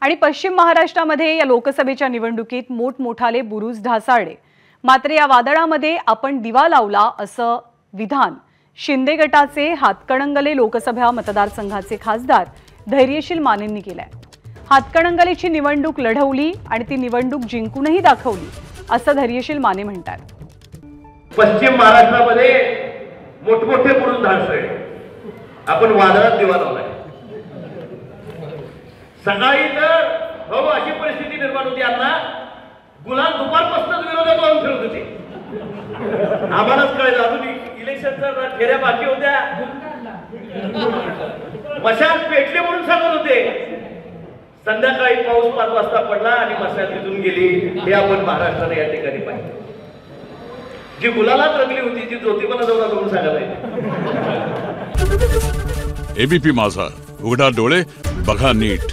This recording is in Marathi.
आणि पश्चिम महाराष्ट्रामध्ये या लोकसभेच्या निवडणुकीत मोठमोठाले बुरुज ढासाळले। मात्र या वादळामध्ये आपण दिवा लावला असं विधान शिंदे गटाचे हातकणंगले लोकसभा मतदारसंघाचे खासदार धैर्यशील मानेंनी केलंय। हातकणंगलेची निवडणूक लढवली आणि ती निवडणूक जिंकूनही दाखवली असं धैर्यशील माने म्हणतात। पश्चिम महाराष्ट्रामध्ये मोठमोठे बुरुज ढासळले, आपण वादळात दिवा लावलाय। सकाळी तर हो अशी परिस्थिती निर्माण होती, आता गुलाम दुपारपासूनच विरोधात जाऊन फिरत होते। आम्हालाच कळलं अजून इलेक्शनच्या फेऱ्या बाकी होत्या, मशाल पेटले म्हणून सांगत होते। संध्याकाळी पाऊस 5 वाजता पडला आणि मशाल तिथून गेली। हे आपण महाराष्ट्राने या ठिकाणी पाहिजे। जी गुलालात रंगली होती, जी ज्योतिबाला जाऊन आलो म्हणून सांगायला। एबीपी माझा, उघडा डोळे बघा नीट।